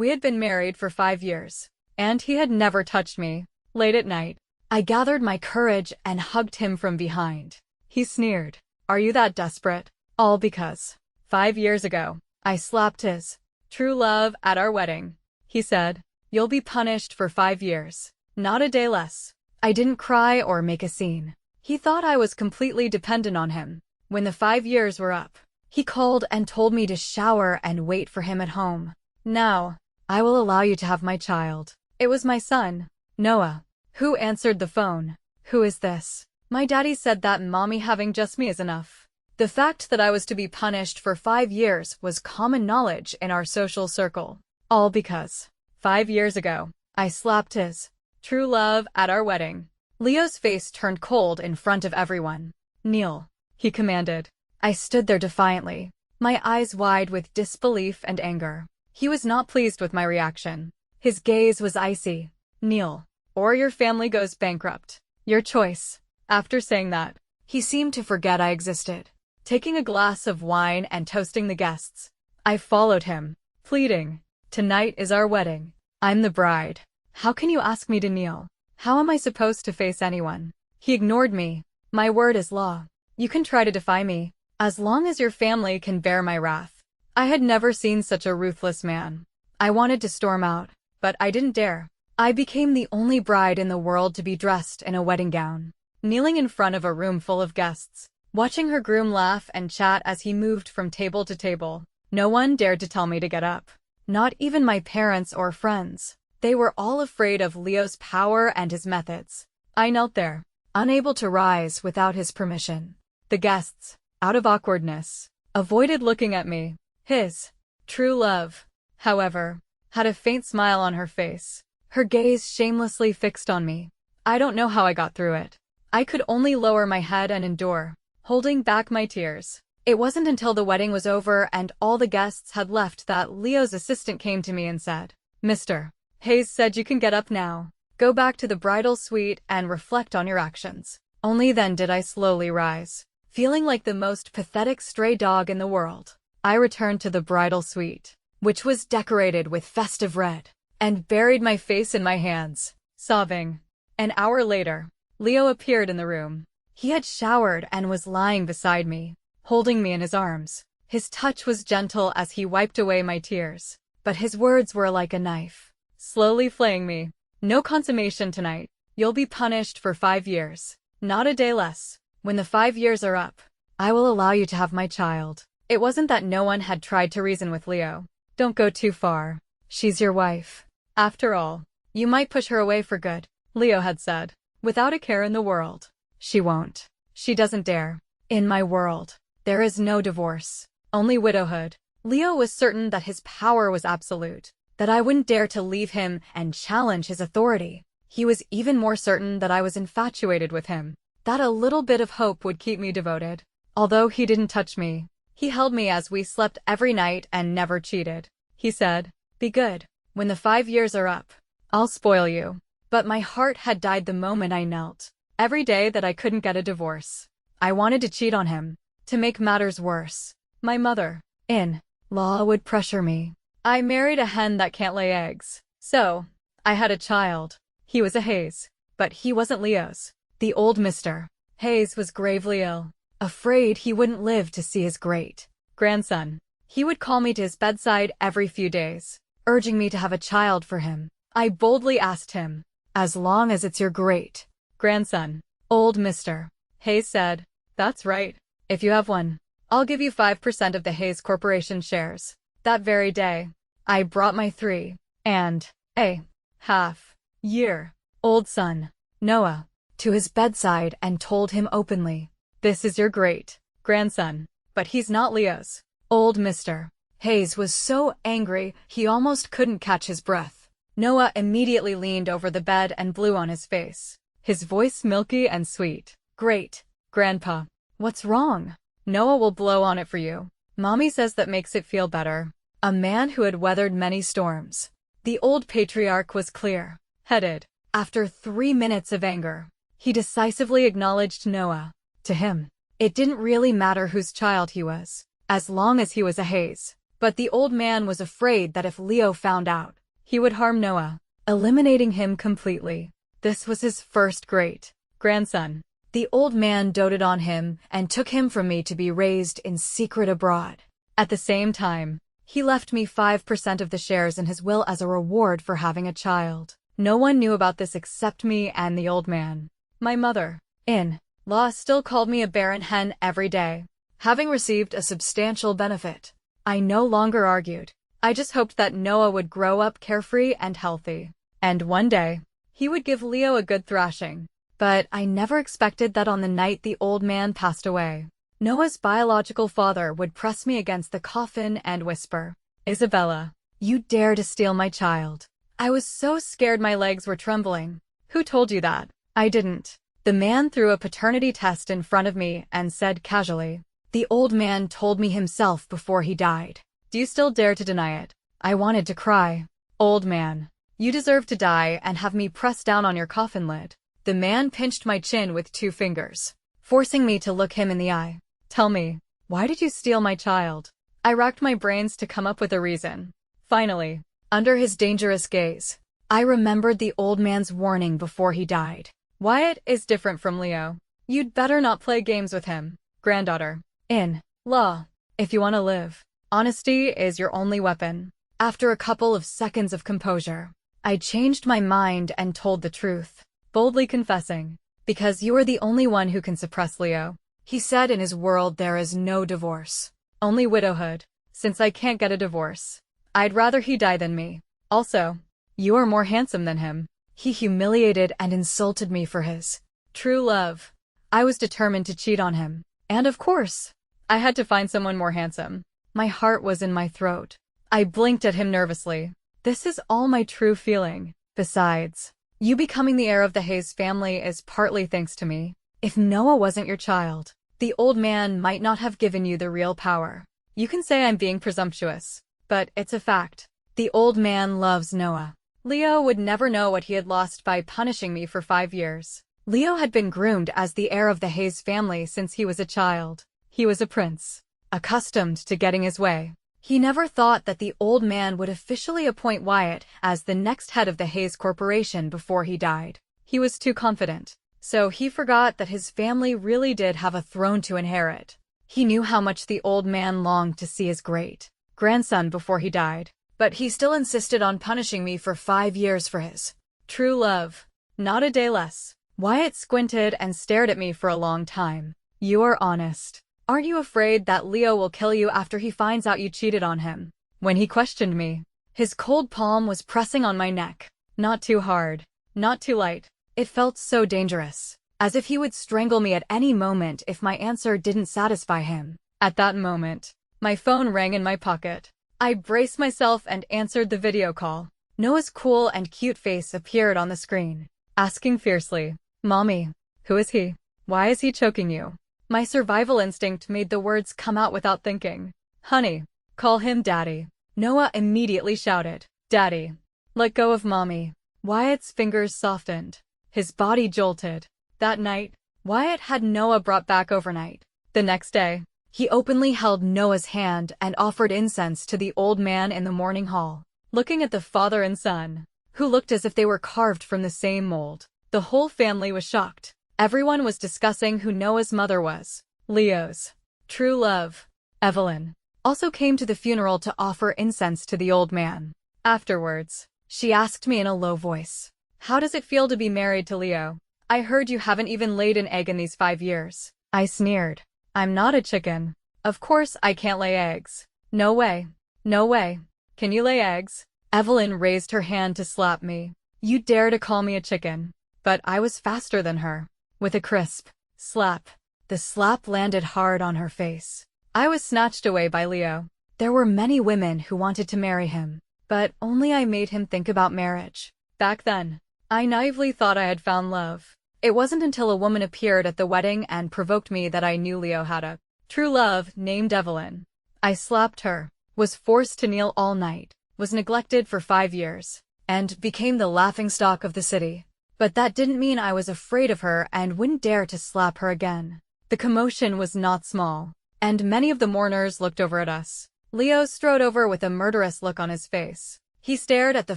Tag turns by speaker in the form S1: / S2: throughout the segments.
S1: We had been married for 5 years, and he had never touched me. Late at night, I gathered my courage and hugged him from behind. He sneered. Are you that desperate? All because 5 years ago, I slapped his true love at our wedding. He said, you'll be punished for 5 years, not a day less. I didn't cry or make a scene. He thought I was completely dependent on him. When the 5 years were up, he called and told me to shower and wait for him at home. Now, I will allow you to have my child. It was my son, Noah. Who answered the phone? Who is this? My daddy said that mommy having just me is enough. The fact that I was to be punished for 5 years was common knowledge in our social circle. All because 5 years ago, I slapped his true love at our wedding. Leo's face turned cold in front of everyone. Kneel, he commanded. I stood there defiantly, my eyes wide with disbelief and anger. He was not pleased with my reaction. His gaze was icy. Kneel, or your family goes bankrupt. Your choice. After saying that, he seemed to forget I existed. Taking a glass of wine and toasting the guests, I followed him, pleading, tonight is our wedding. I'm the bride. How can you ask me to kneel? How am I supposed to face anyone? He ignored me. My word is law. You can try to defy me, as long as your family can bear my wrath. I had never seen such a ruthless man. I wanted to storm out, but I didn't dare. I became the only bride in the world to be dressed in a wedding gown, kneeling in front of a room full of guests, watching her groom laugh and chat as he moved from table to table. No one dared to tell me to get up. Not even my parents or friends. They were all afraid of Leo's power and his methods. I knelt there, unable to rise without his permission. The guests, out of awkwardness, avoided looking at me. His true love, however, had a faint smile on her face, her gaze shamelessly fixed on me. I don't know how I got through it. I could only lower my head and endure, holding back my tears. It wasn't until the wedding was over and all the guests had left that Leo's assistant came to me and said, Mr. Hayes said you can get up now. Go back to the bridal suite and reflect on your actions. Only then did I slowly rise, feeling like the most pathetic stray dog in the world. I returned to the bridal suite, which was decorated with festive red, and buried my face in my hands, sobbing. An hour later, Leo appeared in the room. He had showered and was lying beside me, holding me in his arms. His touch was gentle as he wiped away my tears, but his words were like a knife, slowly flaying me. No consummation tonight. You'll be punished for 5 years, not a day less. When the 5 years are up, I will allow you to have my child. It wasn't that no one had tried to reason with Leo. Don't go too far. She's your wife. After all, you might push her away for good, Leo had said, without a care in the world. She won't. She doesn't dare. In my world, there is no divorce, only widowhood. Leo was certain that his power was absolute, that I wouldn't dare to leave him and challenge his authority. He was even more certain that I was infatuated with him, that a little bit of hope would keep me devoted. Although he didn't touch me, he held me as we slept every night and never cheated. He said, be good. When the 5 years are up, I'll spoil you. But my heart had died the moment I knelt. Every day that I couldn't get a divorce, I wanted to cheat on him. To make matters worse, my mother-in-law would pressure me. I married a hen that can't lay eggs. So, I had a child. He was a Hayes, but he wasn't Leo's. The old Mr. Hayes was gravely ill, afraid he wouldn't live to see his great-grandson. He would call me to his bedside every few days, urging me to have a child for him. I boldly asked him, as long as it's your great-grandson. Old Mr. Hayes said, that's right. If you have one, I'll give you 5% of the Hayes Corporation shares. That very day, I brought my 3.5-year-old son, Noah, to his bedside and told him openly, this is your great-grandson, but he's not Leo's. Old Mr. Hayes was so angry he almost couldn't catch his breath. Noah immediately leaned over the bed and blew on his face, his voice milky and sweet. Great-grandpa, what's wrong? Noah will blow on it for you. Mommy says that makes it feel better. A man who had weathered many storms. The old patriarch was clear-headed. After 3 minutes of anger, he decisively acknowledged Noah. To him, it didn't really matter whose child he was, as long as he was a Hayes. But the old man was afraid that if Leo found out, he would harm Noah, eliminating him completely. This was his first great-grandson. The old man doted on him and took him from me to be raised in secret abroad. At the same time, he left me 5% of the shares in his will as a reward for having a child. No one knew about this except me and the old man. My mother-in-law still called me a barren hen every day. Having received a substantial benefit, I no longer argued. I just hoped that Noah would grow up carefree and healthy. And one day, he would give Leo a good thrashing. But I never expected that on the night the old man passed away, Noah's biological father would press me against the coffin and whisper, "Isabella, you dare to steal my child." I was so scared my legs were trembling. "Who told you that?" "I didn't." The man threw a paternity test in front of me and said casually, "The old man told me himself before he died." "Do you still dare to deny it?" I wanted to cry. "Old man, you deserve to die and have me press down on your coffin lid." The man pinched my chin with 2 fingers, forcing me to look him in the eye. "Tell me, why did you steal my child?" I racked my brains to come up with a reason. Finally, under his dangerous gaze, I remembered the old man's warning before he died. "Wyatt is different from Leo. You'd better not play games with him. Granddaughter-in-law, if you want to live, honesty is your only weapon." After a couple of seconds of composure, I changed my mind and told the truth, boldly confessing, "Because you are the only one who can suppress Leo." He said in his world there is no divorce, only widowhood. Since I can't get a divorce, I'd rather he die than me. Also, you are more handsome than him. He humiliated and insulted me for his true love. I was determined to cheat on him. And of course, I had to find someone more handsome. My heart was in my throat. I blinked at him nervously. "This is all my true feeling. Besides, you becoming the heir of the Hayes family is partly thanks to me. If Noah wasn't your child, the old man might not have given you the real power. You can say I'm being presumptuous, but it's a fact. The old man loves Noah. Leo would never know what he had lost by punishing me for 5 years. Leo had been groomed as the heir of the Hayes family since he was a child. He was a prince, accustomed to getting his way. He never thought that the old man would officially appoint Wyatt as the next head of the Hayes Corporation before he died. He was too confident. So he forgot that his family really did have a throne to inherit. He knew how much the old man longed to see his great-grandson before he died, but he still insisted on punishing me for 5 years for his true love. Not a day less. Wyatt squinted and stared at me for a long time. "You are honest. Aren't you afraid that Leo will kill you after he finds out you cheated on him?" When he questioned me, his cold palm was pressing on my neck. Not too hard, not too light. It felt so dangerous, as if he would strangle me at any moment if my answer didn't satisfy him. At that moment, my phone rang in my pocket. I braced myself and answered the video call. Noah's cool and cute face appeared on the screen, asking fiercely, "Mommy, who is he? Why is he choking you?" My survival instinct made the words come out without thinking. "Honey, call him Daddy." Noah immediately shouted, "Daddy, let go of Mommy." Wyatt's fingers softened. His body jolted. That night, Wyatt had Noah brought back overnight. The next day, he openly held Noah's hand and offered incense to the old man in the morning hall. Looking at the father and son, who looked as if they were carved from the same mold, the whole family was shocked. Everyone was discussing who Noah's mother was. Leo's true love, Evelyn, also came to the funeral to offer incense to the old man. Afterwards, she asked me in a low voice, "How does it feel to be married to Leo? I heard you haven't even laid an egg in these 5 years. I sneered. "I'm not a chicken. Of course I can't lay eggs." "No way. No way. Can you lay eggs?" Evelyn raised her hand to slap me. "You dare to call me a chicken?" But I was faster than her. With a crisp slap, the slap landed hard on her face. I was snatched away by Leo. There were many women who wanted to marry him, but only I made him think about marriage. Back then, I naively thought I had found love. It wasn't until a woman appeared at the wedding and provoked me that I knew Leo had a true love named Evelyn. I slapped her, was forced to kneel all night, was neglected for 5 years, and became the laughingstock of the city. But that didn't mean I was afraid of her and wouldn't dare to slap her again. The commotion was not small, and many of the mourners looked over at us. Leo strode over with a murderous look on his face. He stared at the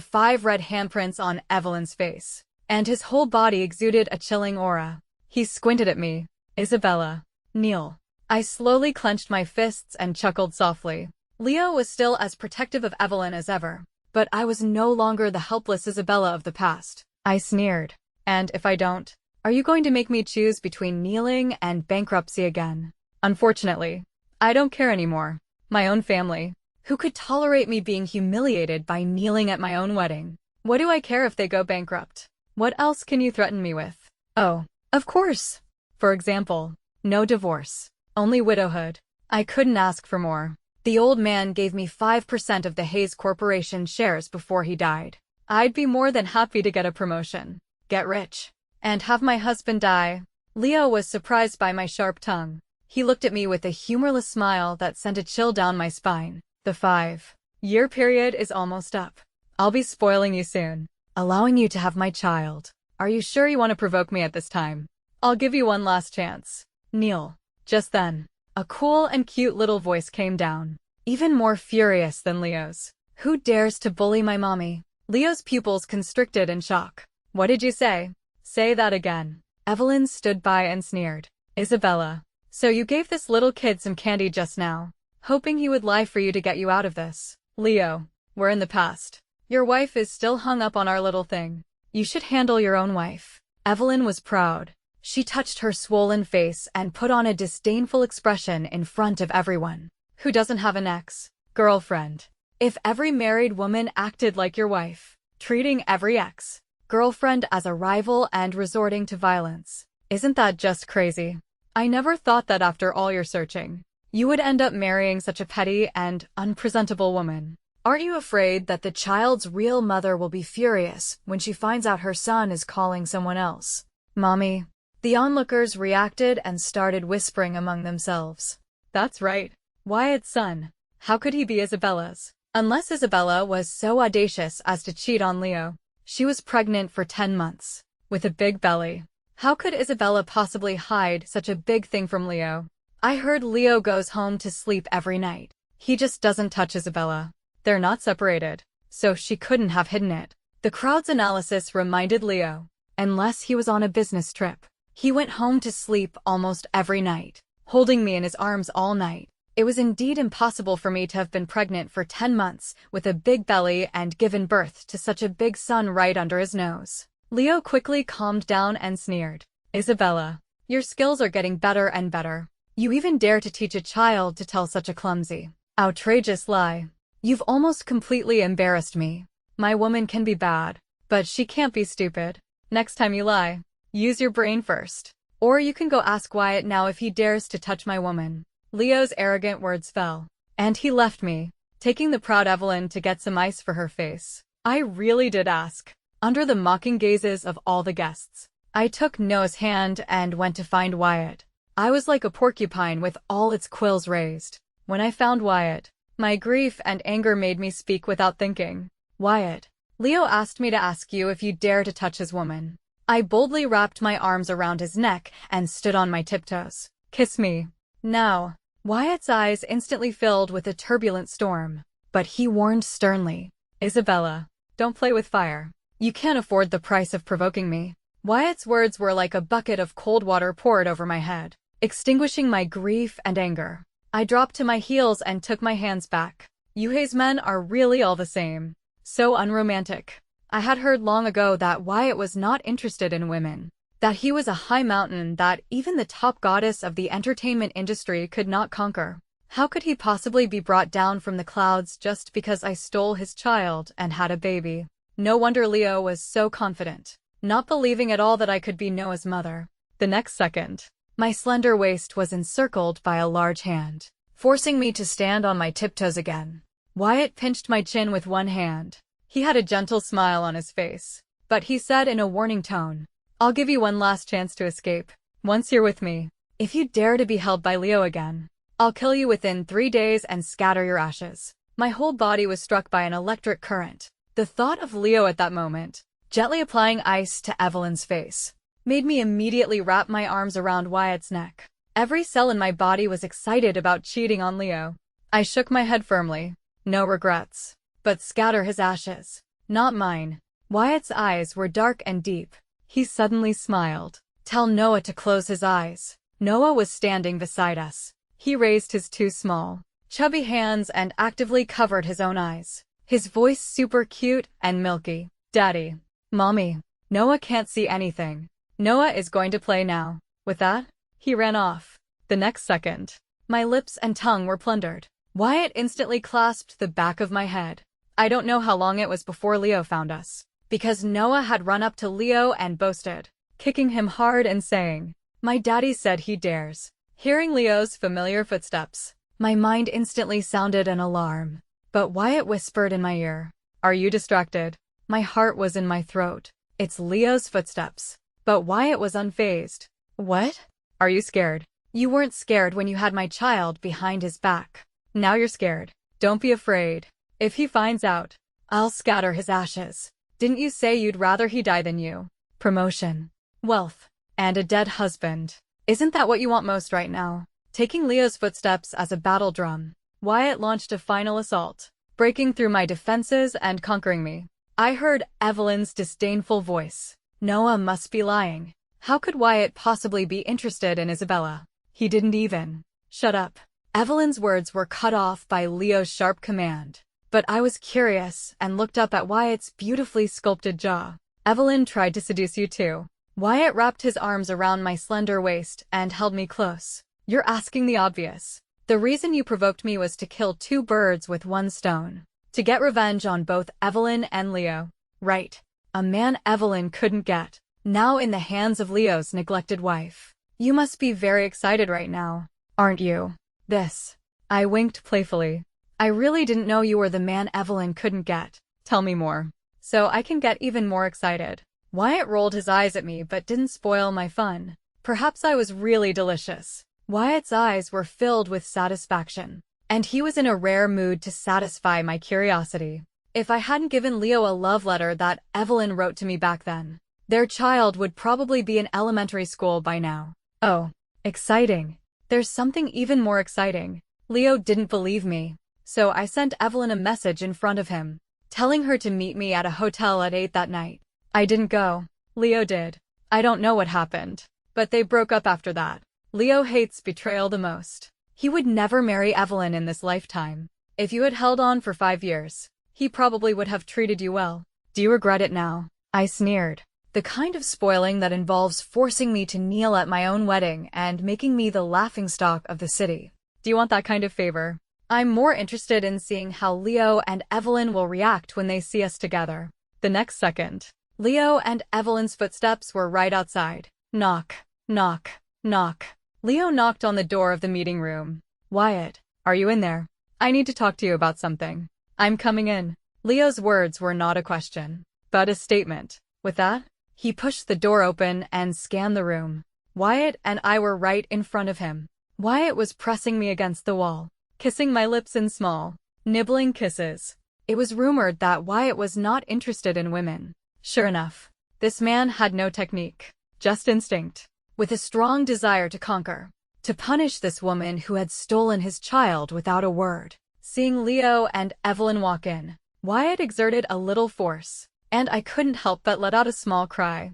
S1: 5 red handprints on Evelyn's face, and his whole body exuded a chilling aura. He squinted at me. Isabella. Kneel. I slowly clenched my fists and chuckled softly. Leo was still as protective of Evelyn as ever, but I was no longer the helpless Isabella of the past. I sneered. And if I don't, are you going to make me choose between kneeling and bankruptcy again? Unfortunately, I don't care anymore. My own family. Who could tolerate me being humiliated by kneeling at my own wedding? What do I care if they go bankrupt? What else can you threaten me with? Oh, of course. For example, no divorce. Only widowhood. I couldn't ask for more. The old man gave me 5% of the Hayes Corporation shares before he died. I'd be more than happy to get a promotion, get rich, and have my husband die. Leo was surprised by my sharp tongue. He looked at me with a humorless smile that sent a chill down my spine. The 5-year period is almost up. I'll be spoiling you soon, allowing you to have my child. Are you sure you want to provoke me at this time? I'll give you one last chance. Kneel. Just then, a cool and cute little voice came down, even more furious than Leo's. Who dares to bully my mommy? Leo's pupils constricted in shock. What did you say? Say that again. Evelyn stood by and sneered. Isabella. So you gave this little kid some candy just now, hoping he would lie for you to get you out of this. Leo, we're in the past. Your wife is still hung up on our little thing. You should handle your own wife. Evelyn was proud. She touched her swollen face and put on a disdainful expression in front of everyone. Who doesn't have an ex-girlfriend? If every married woman acted like your wife, treating every ex-girlfriend as a rival and resorting to violence, isn't that just crazy? I never thought that after all your searching, you would end up marrying such a petty and unpresentable woman. Aren't you afraid that the child's real mother will be furious when she finds out her son is calling someone else? Mommy. The onlookers reacted and started whispering among themselves. That's right. Wyatt's son. How could he be Isabella's? Unless Isabella was so audacious as to cheat on Leo. She was pregnant for 10 months, with a big belly. How could Isabella possibly hide such a big thing from Leo? I heard Leo goes home to sleep every night. He just doesn't touch Isabella. They're not separated, so she couldn't have hidden it. The crowd's analysis reminded Leo, unless he was on a business trip, he went home to sleep almost every night, holding me in his arms all night. It was indeed impossible for me to have been pregnant for 10 months with a big belly and given birth to such a big son right under his nose. Leo quickly calmed down and sneered. Isabella, your skills are getting better and better. You even dare to teach a child to tell such a clumsy, outrageous lie. You've almost completely embarrassed me. My woman can be bad, but she can't be stupid. Next time you lie, use your brain first. Or you can go ask Wyatt now if he dares to touch my woman. Leo's arrogant words fell, and he left me, taking the proud Evelyn to get some ice for her face. I really did ask. Under the mocking gazes of all the guests, I took Noah's hand and went to find Wyatt. I was like a porcupine with all its quills raised. When I found Wyatt, my grief and anger made me speak without thinking. Wyatt, Leo asked me to ask you if you dare to touch his woman. I boldly wrapped my arms around his neck and stood on my tiptoes. Kiss me. Now. Wyatt's eyes instantly filled with a turbulent storm, but he warned sternly. Isabella, don't play with fire. You can't afford the price of provoking me. Wyatt's words were like a bucket of cold water poured over my head, extinguishing my grief and anger. I dropped to my heels and took my hands back. Yuhei's men are really all the same. So unromantic. I had heard long ago that Wyatt was not interested in women, that he was a high mountain that even the top goddess of the entertainment industry could not conquer. How could he possibly be brought down from the clouds just because I stole his child and had a baby? No wonder Leo was so confident, not believing at all that I could be Noah's mother. The next second, my slender waist was encircled by a large hand, forcing me to stand on my tiptoes again. Wyatt pinched my chin with one hand. He had a gentle smile on his face, but he said in a warning tone, I'll give you one last chance to escape. Once you're with me, if you dare to be held by Leo again, I'll kill you within 3 days and scatter your ashes. My whole body was struck by an electric current. The thought of Leo at that moment, gently applying ice to Evelyn's face, made me immediately wrap my arms around Wyatt's neck. Every cell in my body was excited about cheating on Leo. I shook my head firmly. No regrets. But scatter his ashes. Not mine. Wyatt's eyes were dark and deep. He suddenly smiled. Tell Noah to close his eyes. Noah was standing beside us. He raised his two small, chubby hands and actively covered his own eyes. His voice super cute and milky. Daddy. Mommy. Noah can't see anything. Noah is going to play now. With that, he ran off. The next second, my lips and tongue were plundered. Wyatt instantly clasped the back of my head. I don't know how long it was before Leo found us, because Noah had run up to Leo and boasted, kicking him hard and saying, "My daddy said he dares." Hearing Leo's familiar footsteps, my mind instantly sounded an alarm. But Wyatt whispered in my ear, "Are you distracted?" My heart was in my throat. It's Leo's footsteps. But Wyatt was unfazed. "What? Are you scared? You weren't scared when you had my child behind his back. Now you're scared. Don't be afraid. If he finds out, I'll scatter his ashes. Didn't you say you'd rather he die than you? Promotion, wealth, and a dead husband. Isn't that what you want most right now?" Taking Leo's footsteps as a battle drum, Wyatt launched a final assault, breaking through my defenses and conquering me. I heard Evelyn's disdainful voice. Noah must be lying. How could Wyatt possibly be interested in Isabella? He didn't even. Shut up. Evelyn's words were cut off by Leo's sharp command. But I was curious and looked up at Wyatt's beautifully sculpted jaw. "Evelyn tried to seduce you too." Wyatt wrapped his arms around my slender waist and held me close. "You're asking the obvious. The reason you provoked me was to kill two birds with one stone. To get revenge on both Evelyn and Leo. Right. A man Evelyn couldn't get. Now in the hands of Leo's neglected wife. You must be very excited right now, aren't you?" This. I winked playfully. "I really didn't know you were the man Evelyn couldn't get. Tell me more, so I can get even more excited." Wyatt rolled his eyes at me but didn't spoil my fun. Perhaps I was really delicious. Wyatt's eyes were filled with satisfaction, and he was in a rare mood to satisfy my curiosity. If I hadn't given Leo a love letter that Evelyn wrote to me back then, their child would probably be in elementary school by now. Oh, exciting. There's something even more exciting. Leo didn't believe me, so I sent Evelyn a message in front of him, telling her to meet me at a hotel at 8 that night. I didn't go. Leo did. I don't know what happened, but they broke up after that. Leo hates betrayal the most. He would never marry Evelyn in this lifetime. If you had held on for 5 years, he probably would have treated you well. Do you regret it now? I sneered. The kind of spoiling that involves forcing me to kneel at my own wedding and making me the laughingstock of the city. Do you want that kind of favor? I'm more interested in seeing how Leo and Evelyn will react when they see us together. The next second, Leo and Evelyn's footsteps were right outside. Knock, knock, knock. Leo knocked on the door of the meeting room. "Wyatt, are you in there? I need to talk to you about something." "I'm coming in." Leo's words were not a question, but a statement. With that, he pushed the door open and scanned the room. Wyatt and I were right in front of him. Wyatt was pressing me against the wall, kissing my lips in small, nibbling kisses. It was rumored that Wyatt was not interested in women. Sure enough, this man had no technique, just instinct, with a strong desire to conquer, to punish this woman who had stolen his child without a word. Seeing Leo and Evelyn walk in, Wyatt exerted a little force, and I couldn't help but let out a small cry.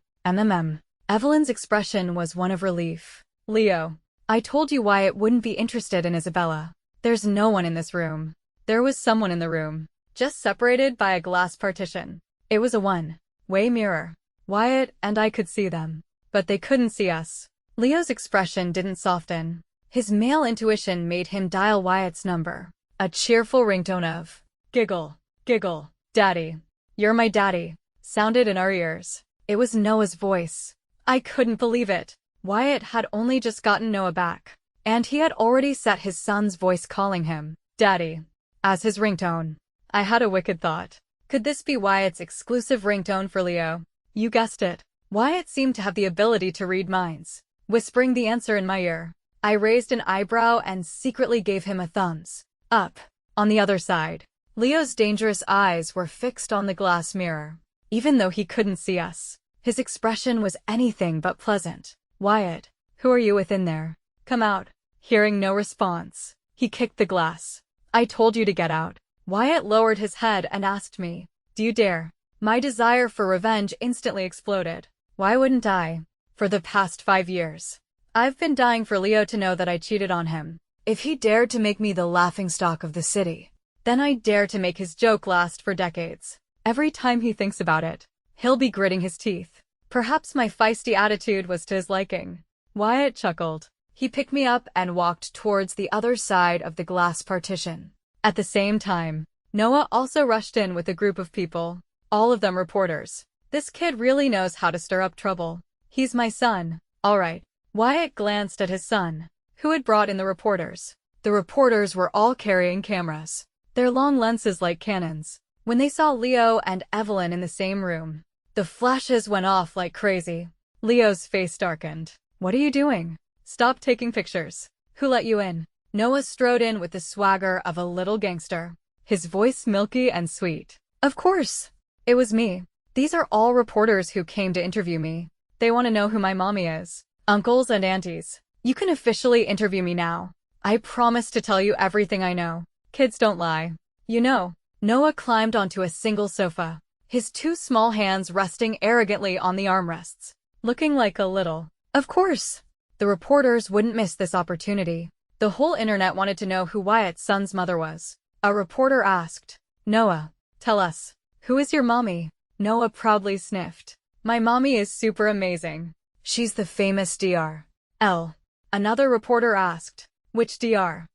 S1: Evelyn's expression was one of relief. "Leo, I told you Wyatt wouldn't be interested in Isabella. There's no one in this room." There was someone in the room, just separated by a glass partition. It was a one-way mirror. Wyatt and I could see them, but they couldn't see us. Leo's expression didn't soften. His male intuition made him dial Wyatt's number. A cheerful ringtone of, "Giggle, giggle, daddy, you're my daddy," sounded in our ears. It was Noah's voice. I couldn't believe it. Wyatt had only just gotten Noah back, and he had already set his son's voice calling him, "Daddy," as his ringtone. I had a wicked thought. Could this be Wyatt's exclusive ringtone for Leo? You guessed it. Wyatt seemed to have the ability to read minds, whispering the answer in my ear. I raised an eyebrow and secretly gave him a thumbs up. On the other side, Leo's dangerous eyes were fixed on the glass mirror. Even though he couldn't see us, his expression was anything but pleasant. "Wyatt, who are you within there? Come out." Hearing no response, he kicked the glass. I told you to get out. Wyatt lowered his head and asked me, do you dare? My desire for revenge instantly exploded. Why wouldn't I? For the past 5 years, I've been dying for Leo to know that I cheated on him. If he dared to make me the laughingstock of the city, then I dare to make his joke last for decades. Every time he thinks about it, he'll be gritting his teeth. Perhaps my feisty attitude was to his liking. Wyatt chuckled. He picked me up and walked towards the other side of the glass partition. At the same time, Noah also rushed in with a group of people, all of them reporters. This kid really knows how to stir up trouble. He's my son. All right. Wyatt glanced at his son, who had brought in the reporters. The reporters were all carrying cameras, their long lenses like cannons. When they saw Leo and Evelyn in the same room, the flashes went off like crazy. Leo's face darkened. What are you doing? Stop taking pictures. Who let you in? Noah strode in with the swagger of a little gangster, his voice milky and sweet. Of course. It was me. These are all reporters who came to interview me. They want to know who my mommy is. Uncles and aunties, you can officially interview me now. I promise to tell you everything I know. Kids don't lie. You know. Noah climbed onto a single sofa, his 2 small hands resting arrogantly on the armrests, looking like a little. Of course. The reporters wouldn't miss this opportunity. The whole internet wanted to know who Wyatt's son's mother was. A reporter asked, Noah, tell us, who is your mommy? Noah proudly sniffed. My mommy is super amazing. She's the famous Dr. Another reporter asked, which Dr.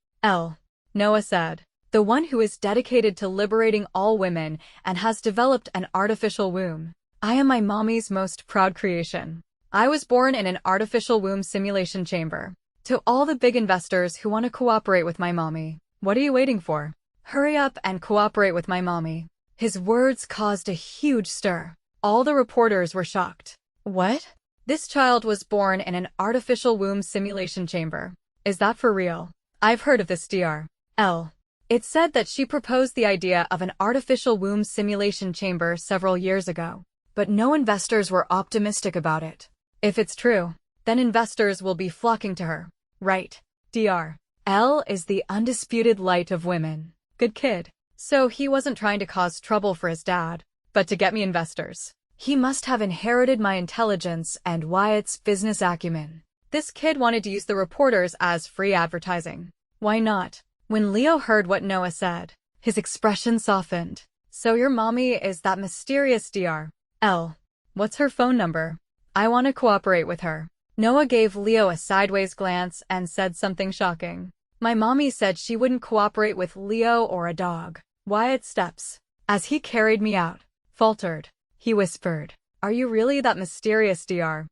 S1: Noah said, the one who is dedicated to liberating all women and has developed an artificial womb. I am my mommy's most proud creation. I was born in an artificial womb simulation chamber. To all the big investors who want to cooperate with my mommy, what are you waiting for? Hurry up and cooperate with my mommy. His words caused a huge stir. All the reporters were shocked. What? This child was born in an artificial womb simulation chamber. Is that for real? I've heard of this Dr. It said that she proposed the idea of an artificial womb simulation chamber several years ago, but no investors were optimistic about it. If it's true, then investors will be flocking to her. Right. Dr. is the undisputed light of women. Good kid. So he wasn't trying to cause trouble for his dad, but to get me investors. He must have inherited my intelligence and Wyatt's business acumen. This kid wanted to use the reporters as free advertising. Why not? When Leo heard what Noah said, his expression softened. So your mommy is that mysterious Dr. What's her phone number? I want to cooperate with her. Noah gave Leo a sideways glance and said something shocking. My mommy said she wouldn't cooperate with Leo or a dog. Wyatt's steps, as he carried me out, faltered. He whispered, are you really that mysterious Dr.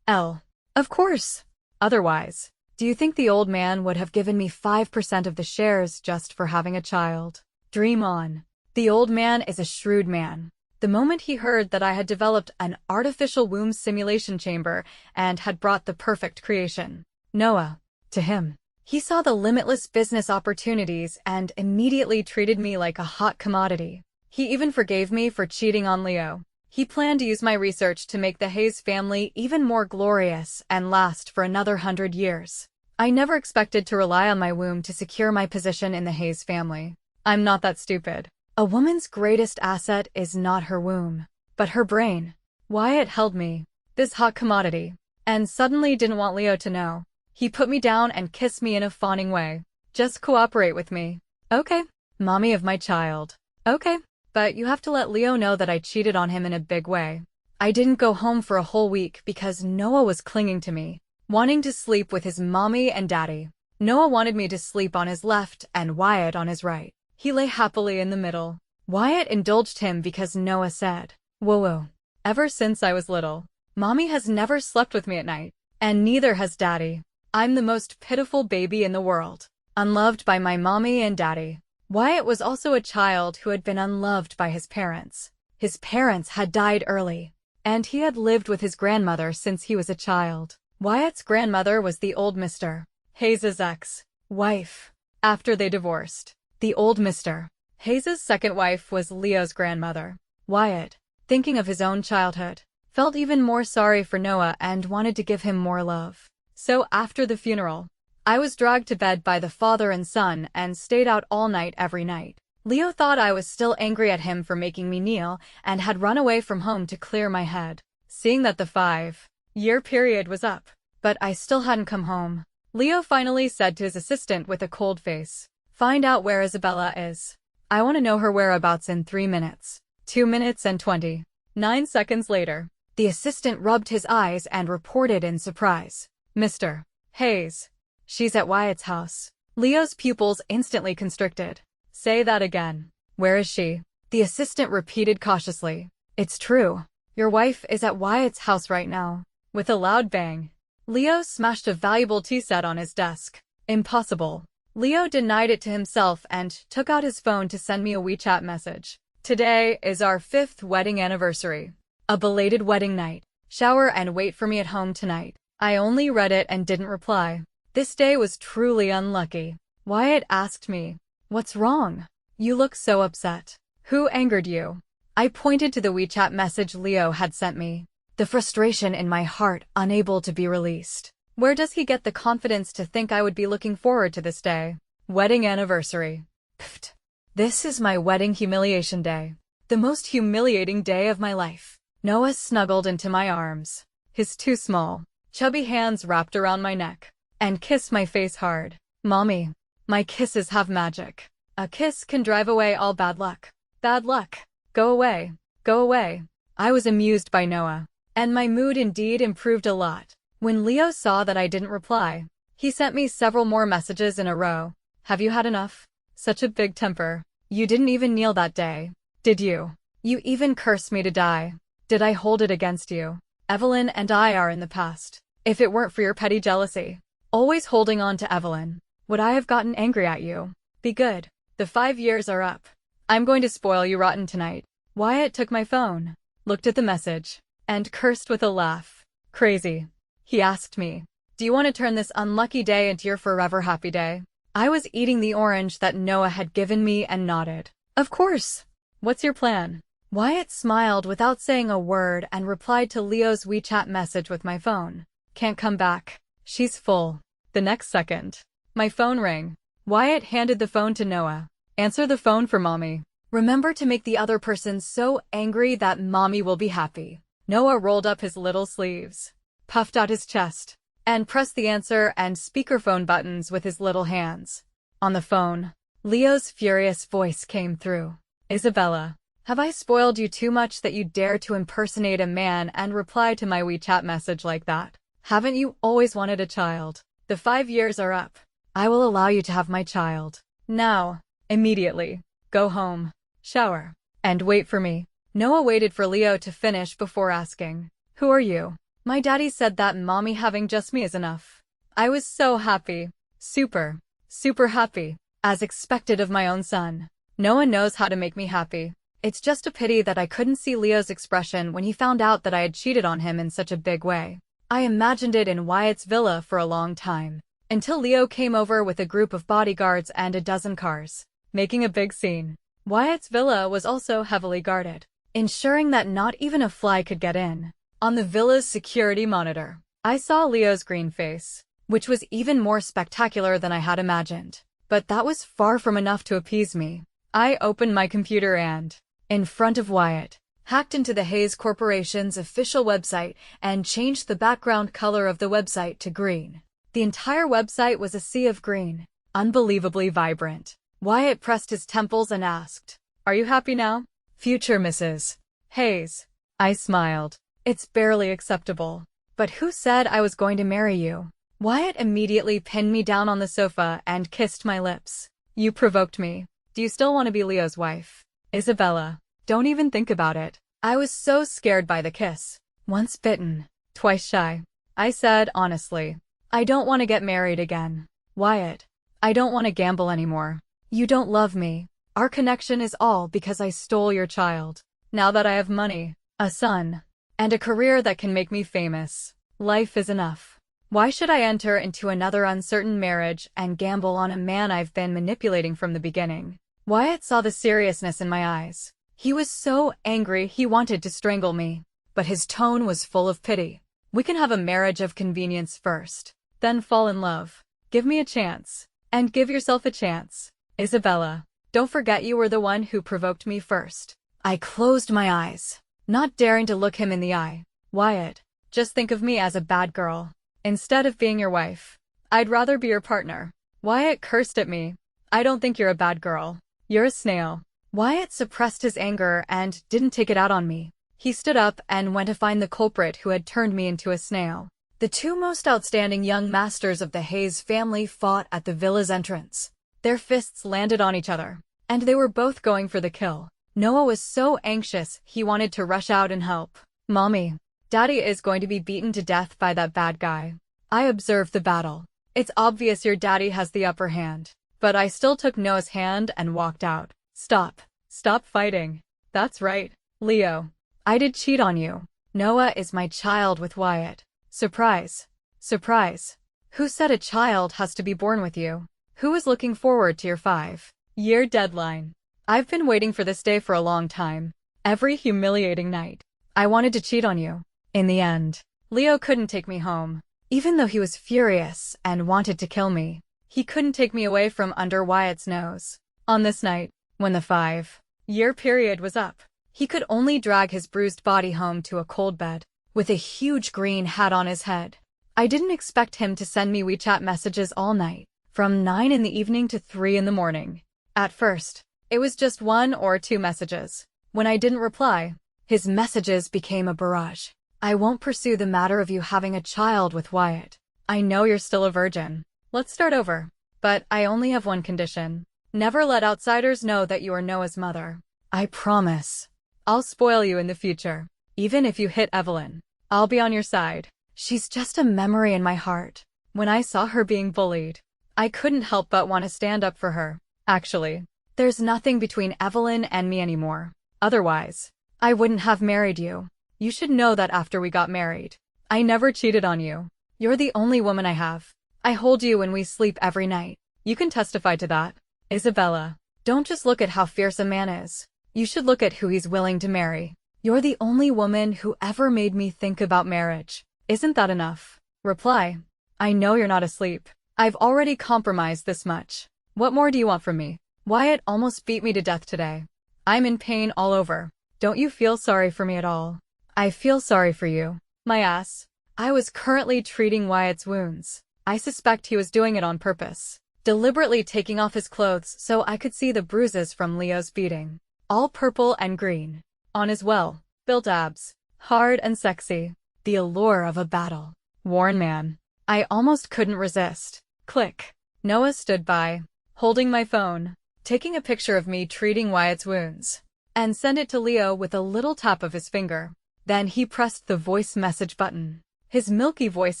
S1: Of course. Otherwise, do you think the old man would have given me 5% of the shares just for having a child? Dream on. The old man is a shrewd man. The moment he heard that I had developed an artificial womb simulation chamber and had brought the perfect creation, Noah, to him, he saw the limitless business opportunities and immediately treated me like a hot commodity. He even forgave me for cheating on Leo. He planned to use my research to make the Hayes family even more glorious and last for another 100 years. I never expected to rely on my womb to secure my position in the Hayes family. I'm not that stupid. A woman's greatest asset is not her womb, but her brain. Wyatt held me, this hot commodity, and suddenly didn't want Leo to know. He put me down and kissed me in a fawning way. Just cooperate with me. Okay, mommy of my child. Okay, but you have to let Leo know that I cheated on him in a big way. I didn't go home for a whole week because Noah was clinging to me, wanting to sleep with his mommy and daddy. Noah wanted me to sleep on his left and Wyatt on his right. He lay happily in the middle. Wyatt indulged him because Noah said, whoa. Ever since I was little, mommy has never slept with me at night, and neither has daddy. I'm the most pitiful baby in the world, unloved by my mommy and daddy. Wyatt was also a child who had been unloved by his parents. His parents had died early, and he had lived with his grandmother since he was a child. Wyatt's grandmother was the old Mr. Hayes' ex-wife. After they divorced, the old Mr. Hayes' second wife was Leo's grandmother. Wyatt, thinking of his own childhood, felt even more sorry for Noah and wanted to give him more love. So after the funeral, I was dragged to bed by the father and son and stayed out all night every night. Leo thought I was still angry at him for making me kneel and had run away from home to clear my head. Seeing that the 5-year period was up, but I still hadn't come home, Leo finally said to his assistant with a cold face, "Find out where Isabella is. I want to know her whereabouts in 3 minutes." 2 minutes and 29 seconds later, the assistant rubbed his eyes and reported in surprise, "Mr. Hayes, she's at Wyatt's house." Leo's pupils instantly constricted. "Say that again. Where is she?" The assistant repeated cautiously. "It's true. Your wife is at Wyatt's house right now." With a loud bang, Leo smashed a valuable tea set on his desk. "Impossible." Leo denied it to himself and took out his phone to send me a WeChat message. "Today is our 5th wedding anniversary. A belated wedding night. Shower and wait for me at home tonight." I only read it and didn't reply. This day was truly unlucky. Wyatt asked me, "What's wrong? You look so upset. Who angered you?" I pointed to the WeChat message Leo had sent me. The frustration in my heart unable to be released. Where does he get the confidence to think I would be looking forward to this day? Wedding anniversary. Pfft. This is my wedding humiliation day. The most humiliating day of my life. Noah snuggled into my arms. His two small, chubby hands wrapped around my neck and kissed my face hard. "Mommy, my kisses have magic. A kiss can drive away all bad luck." Bad luck. Go away. Go away. I was amused by Noah, and my mood indeed improved a lot. When Leo saw that I didn't reply, he sent me several more messages in a row. "Have you had enough? Such a big temper. You didn't even kneel that day, did you? You even cursed me to die. Did I hold it against you? Evelyn and I are in the past. If it weren't for your petty jealousy, always holding on to Evelyn, would I have gotten angry at you? Be good. The 5 years are up. I'm going to spoil you rotten tonight." Wyatt took my phone, looked at the message, and cursed with a laugh. "Crazy." He asked me, "Do you want to turn this unlucky day into your forever happy day?" I was eating the orange that Noah had given me and nodded. "Of course. What's your plan?" Wyatt smiled without saying a word and replied to Leo's WeChat message with my phone. "Can't come back. She's full." The next second, my phone rang. Wyatt handed the phone to Noah. "Answer the phone for Mommy. Remember to make the other person so angry that Mommy will be happy." Noah rolled up his little sleeves, puffed out his chest, and pressed the answer and speakerphone buttons with his little hands. On the phone, Leo's furious voice came through. "Isabella, have I spoiled you too much that you dare to impersonate a man and reply to my WeChat message like that? Haven't you always wanted a child? The 5 years are up. I will allow you to have my child. Now, immediately, go home, shower, and wait for me." Noah waited for Leo to finish before asking, "Who are you?" "My daddy said that Mommy having just me is enough." I was so happy. Super happy, as expected of my own son. Noah knows how to make me happy. It's just a pity that I couldn't see Leo's expression when he found out that I had cheated on him in such a big way. I imagined it in Wyatt's villa for a long time, until Leo came over with a group of bodyguards and a dozen cars, making a big scene. Wyatt's villa was also heavily guarded, ensuring that not even a fly could get in. On the villa's security monitor, I saw Leo's green face, which was even more spectacular than I had imagined. But that was far from enough to appease me. I opened my computer and, in front of Wyatt, hacked into the Hayes Corporation's official website and changed the background color of the website to green. The entire website was a sea of green, unbelievably vibrant. Wyatt pressed his temples and asked, "Are you happy now, future Mrs. Hayes?" I smiled. "It's barely acceptable. But who said I was going to marry you?" Wyatt immediately pinned me down on the sofa and kissed my lips. "You provoked me. Do you still want to be Leo's wife?" "Isabella, don't even think about it." I was so scared by the kiss. Once bitten, twice shy. I said honestly, "I don't want to get married again. Wyatt, I don't want to gamble anymore. You don't love me. Our connection is all because I stole your child. Now that I have money, a son, and a career that can make me famous, life is enough. Why should I enter into another uncertain marriage and gamble on a man I've been manipulating from the beginning?" Wyatt saw the seriousness in my eyes. He was so angry he wanted to strangle me, but his tone was full of pity. "We can have a marriage of convenience first, then fall in love. Give me a chance. And give yourself a chance. Isabella, don't forget you were the one who provoked me first. I closed my eyes, not daring to look him in the eye. Wyatt, just think of me as a bad girl. Instead of being your wife, I'd rather be your partner. Wyatt cursed at me. I don't think you're a bad girl. You're a snail. Wyatt suppressed his anger and didn't take it out on me. He stood up and went to find the culprit who had turned me into a snail. The two most outstanding young masters of the Hayes family fought at the villa's entrance. Their fists landed on each other, and they were both going for the kill. Noah was so anxious he wanted to rush out and help. Mommy, Daddy is going to be beaten to death by that bad guy. I observed the battle. It's obvious your daddy has the upper hand. But I still took Noah's hand and walked out. Stop. Stop fighting. That's right, Leo. I did cheat on you. Noah is my child with Wyatt. Surprise. Surprise. Who said a child has to be born with you? Who is looking forward to your 5-year deadline? I've been waiting for this day for a long time. Every humiliating night. I wanted to cheat on you. In the end, Leo couldn't take me home. Even though he was furious and wanted to kill me, he couldn't take me away from under Wyatt's nose. On this night, when the 5-year period was up, he could only drag his bruised body home to a cold bed, with a huge green hat on his head. I didn't expect him to send me WeChat messages all night, from 9 in the evening to 3 in the morning. At first, it was just 1 or 2 messages. When I didn't reply, his messages became a barrage. I won't pursue the matter of you having a child with Wyatt. I know you're still a virgin. Let's start over. But I only have one condition. Never let outsiders know that you are Noah's mother. I promise. I'll spoil you in the future. Even if you hit Evelyn, I'll be on your side. She's just a memory in my heart. When I saw her being bullied, I couldn't help but want to stand up for her. Actually, there's nothing between Evelyn and me anymore. Otherwise, I wouldn't have married you. You should know that after we got married, I never cheated on you. You're the only woman I have. I hold you when we sleep every night. You can testify to that. Isabella, don't just look at how fierce a man is. You should look at who he's willing to marry. You're the only woman who ever made me think about marriage. Isn't that enough? Reply. I know you're not asleep. I've already compromised this much. What more do you want from me? Wyatt almost beat me to death today. I'm in pain all over. Don't you feel sorry for me at all? I feel sorry for you. My ass. I was currently treating Wyatt's wounds. I suspect he was doing it on purpose, deliberately taking off his clothes so I could see the bruises from Leo's beating. All purple and green. On his well-built abs. Hard and sexy. The allure of a battle. Worn man. I almost couldn't resist. Click. Noah stood by, holding my phone, taking a picture of me treating Wyatt's wounds, and sent it to Leo with a little tap of his finger. Then he pressed the voice message button. His milky voice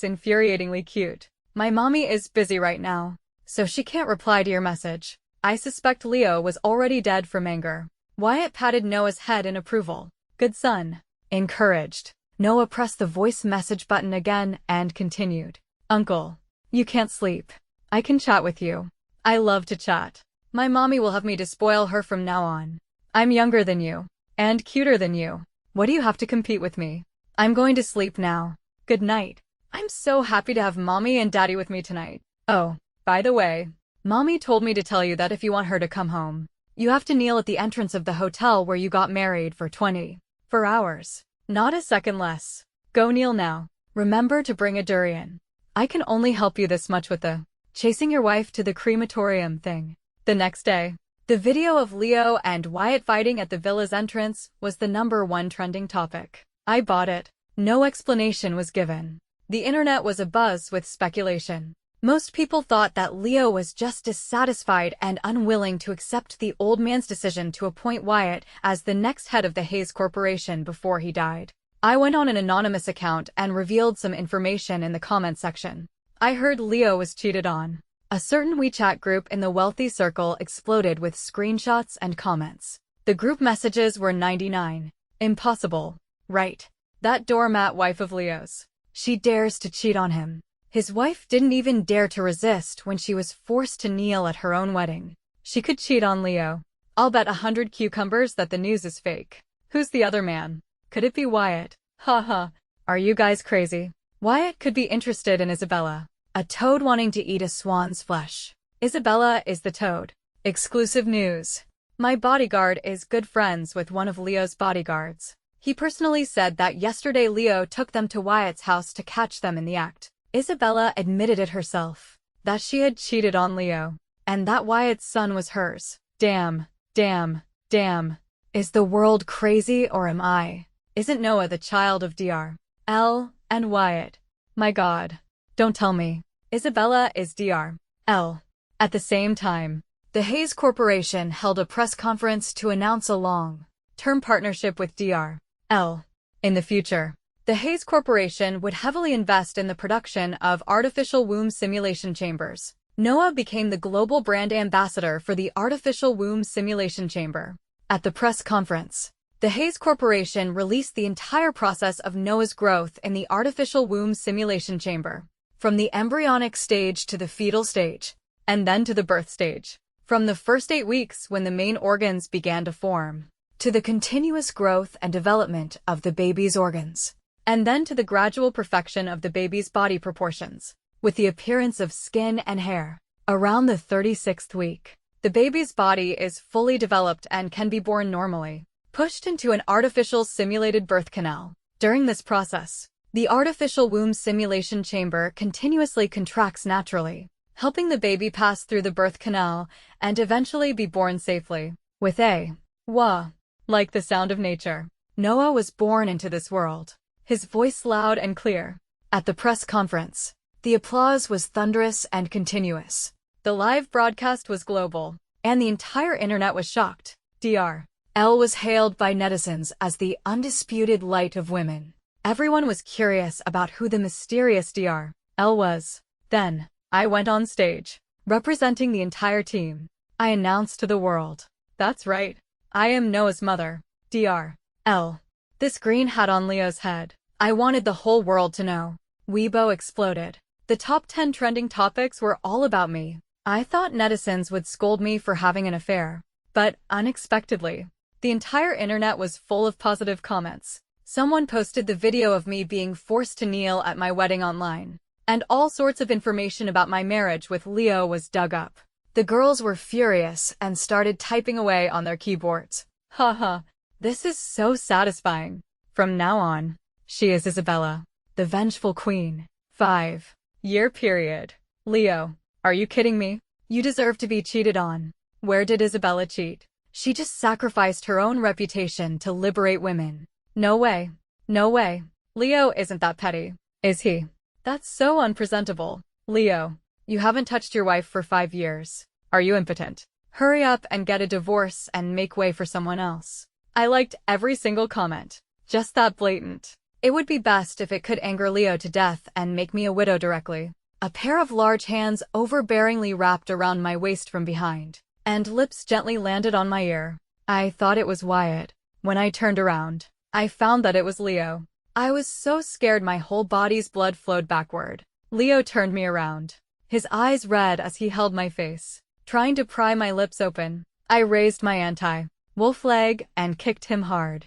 S1: infuriatingly cute. My mommy is busy right now, so she can't reply to your message. I suspect Leo was already dead from anger. Wyatt patted Noah's head in approval. Good son. Encouraged, Noah pressed the voice message button again and continued. Uncle, you can't sleep. I can chat with you. I love to chat. My mommy will have me to spoil her from now on. I'm younger than you, and cuter than you. What do you have to compete with me? I'm going to sleep now. Good night. I'm so happy to have mommy and daddy with me tonight. Oh, by the way, mommy told me to tell you that if you want her to come home, you have to kneel at the entrance of the hotel where you got married for 24 hours. Not a second less. Go kneel now. Remember to bring a durian. I can only help you this much with the chasing your wife to the crematorium thing. The next day, the video of Leo and Wyatt fighting at the villa's entrance was the #1 trending topic. I bought it. No explanation was given. The internet was abuzz with speculation. Most people thought that Leo was just dissatisfied and unwilling to accept the old man's decision to appoint Wyatt as the next head of the Hayes Corporation before he died. I went on an anonymous account and revealed some information in the comment section. I heard Leo was cheated on. A certain WeChat group in the wealthy circle exploded with screenshots and comments. The group messages were 99. Impossible. Right. That doormat wife of Leo's. She dares to cheat on him. His wife didn't even dare to resist when she was forced to kneel at her own wedding. She could cheat on Leo. I'll bet 100 cucumbers that the news is fake. Who's the other man? Could it be Wyatt? Haha. Are you guys crazy? Wyatt could be interested in Isabella. A toad wanting to eat a swan's flesh. Isabella is the toad. Exclusive news. My bodyguard is good friends with one of Leo's bodyguards. He personally said that yesterday Leo took them to Wyatt's house to catch them in the act. Isabella admitted it herself, that she had cheated on Leo, and that Wyatt's son was hers. Damn, damn, damn. Is the world crazy or am I? Isn't Noah the child of Dr. L. and Wyatt? My God. Don't tell me. Isabella is Dr. L. At the same time, the Hayes Corporation held a press conference to announce a long-term partnership with Dr. L. In the future, the Hayes Corporation would heavily invest in the production of artificial womb simulation chambers. Noah became the global brand ambassador for the artificial womb simulation chamber. At the press conference, the Hayes Corporation released the entire process of Noah's growth in the artificial womb simulation chamber, from the embryonic stage to the fetal stage, and then to the birth stage. From the first 8 weeks when the main organs began to form, to the continuous growth and development of the baby's organs, and then to the gradual perfection of the baby's body proportions, with the appearance of skin and hair. Around the 36th week, the baby's body is fully developed and can be born normally, pushed into an artificial simulated birth canal. During this process, the artificial womb simulation chamber continuously contracts naturally, helping the baby pass through the birth canal and eventually be born safely. With a wah, like the sound of nature, Noah was born into this world, his voice loud and clear. At the press conference, the applause was thunderous and continuous. The live broadcast was global, and the entire internet was shocked. Dr. L was hailed by netizens as the undisputed light of women. Everyone was curious about who the mysterious Dr. L was. Then, I went on stage, representing the entire team. I announced to the world, "That's right, I am Noah's mother, Dr. L." This green hat on Leo's head. I wanted the whole world to know. Weibo exploded. The top 10 trending topics were all about me. I thought netizens would scold me for having an affair. But, unexpectedly, the entire internet was full of positive comments. Someone posted the video of me being forced to kneel at my wedding online, and all sorts of information about my marriage with Leo was dug up. The girls were furious and started typing away on their keyboards. Haha, this is so satisfying. From now on, she is Isabella, the vengeful queen. 5-year period. Leo, are you kidding me? You deserve to be cheated on. Where did Isabella cheat? She just sacrificed her own reputation to liberate women. No way. No way. Leo isn't that petty, is he? That's so unpresentable. Leo, you haven't touched your wife for 5 years. Are you impotent? Hurry up and get a divorce and make way for someone else. I liked every single comment. Just that blatant. It would be best if it could anger Leo to death and make me a widow directly. A pair of large hands overbearingly wrapped around my waist from behind, and lips gently landed on my ear. I thought it was Wyatt. When I turned around, I found that it was Leo. I was so scared my whole body's blood flowed backward. Leo turned me around, his eyes red as he held my face, trying to pry my lips open. I raised my anti-wolf leg and kicked him hard.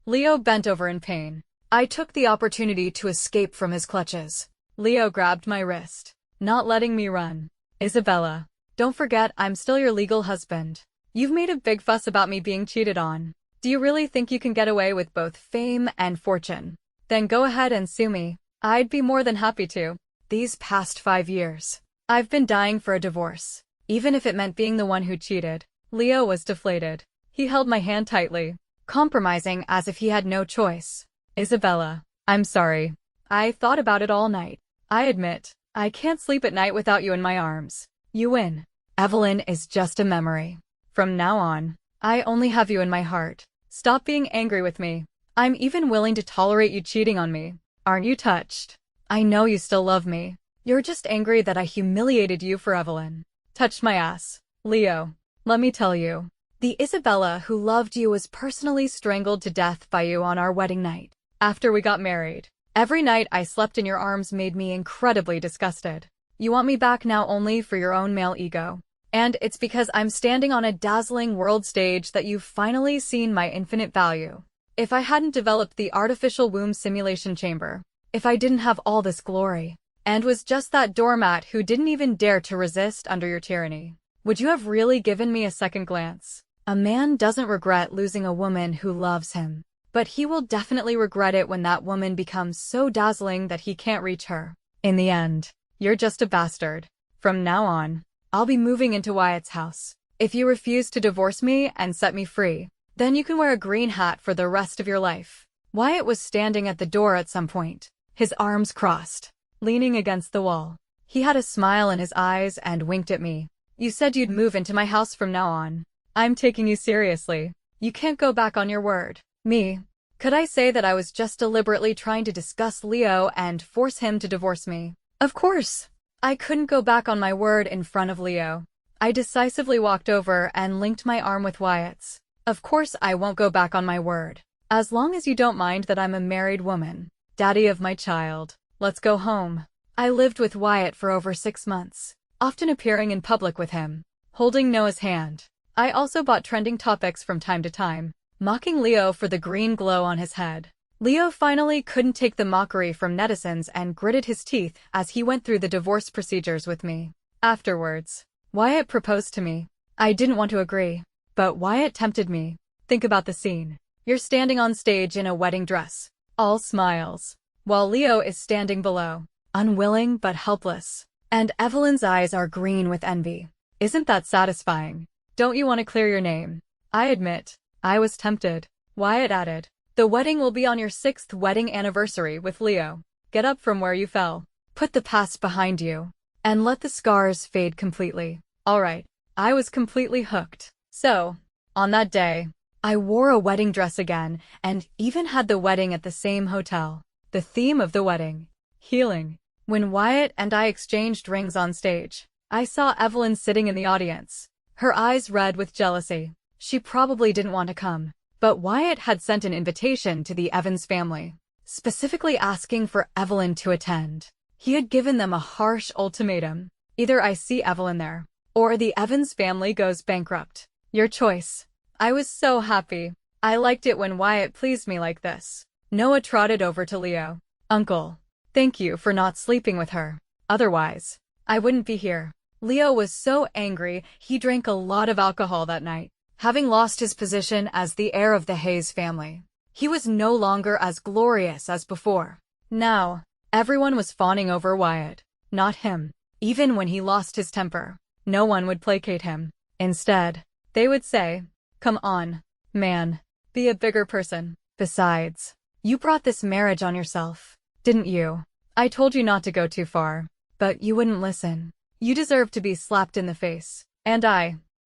S1: Leo bent over in pain. I took the opportunity to escape from his clutches. Leo grabbed my wrist, not letting me run. Isabella, don't forget I'm still your legal husband. You've made a big fuss about me being cheated on. Do you really think you can get away with both fame and fortune? Then go ahead and sue me. I'd be more than happy to. These past 5 years, I've been dying for a divorce, even if it meant being the one who cheated. Leo was deflated. He held my hand tightly, compromising as if he had no choice. Isabella, I'm sorry. I thought about it all night. I admit, I can't sleep at night without you in my arms. You win. Evelyn is just a memory. From now on, I only have you in my heart. Stop being angry with me. I'm even willing to tolerate you cheating on me. Aren't you touched? I know you still love me. You're just angry that I humiliated you for Evelyn. Touched my ass. Leo, let me tell you. The Isabella who loved you was personally strangled to death by you on our wedding night. After we got married, every night I slept in your arms made me incredibly disgusted. You want me back now only for your own male ego. And it's because I'm standing on a dazzling world stage that you've finally seen my infinite value. If I hadn't developed the artificial womb simulation chamber, if I didn't have all this glory, and was just that doormat who didn't even dare to resist under your tyranny. Would you have really given me a second glance? A man doesn't regret losing a woman who loves him, but he will definitely regret it when that woman becomes so dazzling that he can't reach her. In the end, you're just a bastard. From now on, I'll be moving into Wyatt's house. If you refuse to divorce me and set me free, then you can wear a green hat for the rest of your life. Wyatt was standing at the door at some point, his arms crossed, leaning against the wall. He had a smile in his eyes and winked at me. You said you'd move into my house from now on. I'm taking you seriously. You can't go back on your word. Me? Could I say that I was just deliberately trying to discuss Leo and force him to divorce me? Of course. I couldn't go back on my word in front of Leo. I decisively walked over and linked my arm with Wyatt's. Of course I won't go back on my word. As long as you don't mind that I'm a married woman, daddy of my child, let's go home. I lived with Wyatt for over 6 months, often appearing in public with him, holding Noah's hand. I also bought trending topics from time to time, mocking Leo for the green glow on his head. Leo finally couldn't take the mockery from netizens and gritted his teeth as he went through the divorce procedures with me. Afterwards, Wyatt proposed to me. I didn't want to agree, but Wyatt tempted me. Think about the scene. You're standing on stage in a wedding dress, all smiles, while Leo is standing below, unwilling but helpless, and Evelyn's eyes are green with envy. Isn't that satisfying? Don't you want to clear your name? I admit, I was tempted. Wyatt added, the wedding will be on your 6th wedding anniversary with Leo. Get up from where you fell. Put the past behind you, and let the scars fade completely. All right. I was completely hooked. So, on that day, I wore a wedding dress again and even had the wedding at the same hotel. The theme of the wedding, healing. When Wyatt and I exchanged rings on stage, I saw Evelyn sitting in the audience, her eyes red with jealousy. She probably didn't want to come, but Wyatt had sent an invitation to the Evans family, specifically asking for Evelyn to attend. He had given them a harsh ultimatum. Either I see Evelyn there, or the Evans family goes bankrupt. Your choice. I was so happy. I liked it when Wyatt pleased me like this. Noah trotted over to Leo. Uncle, thank you for not sleeping with her. Otherwise, I wouldn't be here. Leo was so angry he drank a lot of alcohol that night. Having lost his position as the heir of the Hayes family, he was no longer as glorious as before. Now, everyone was fawning over Wyatt, not him. Even when he lost his temper, no one would placate him. Instead, they would say, come on, man, be a bigger person. Besides, you brought this marriage on yourself, didn't you? I told you not to go too far, but you wouldn't listen. You deserve to be slapped in the face. And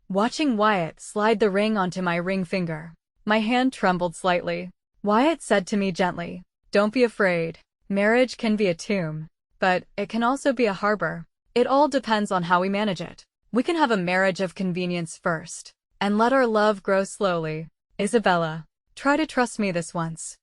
S1: watching Wyatt slide the ring onto my ring finger, my hand trembled slightly. Wyatt said to me gently, don't be afraid. Marriage can be a tomb, but it can also be a harbor. It all depends on how we manage it. We can have a marriage of convenience first, and let our love grow slowly. Isabella, try to trust me this once.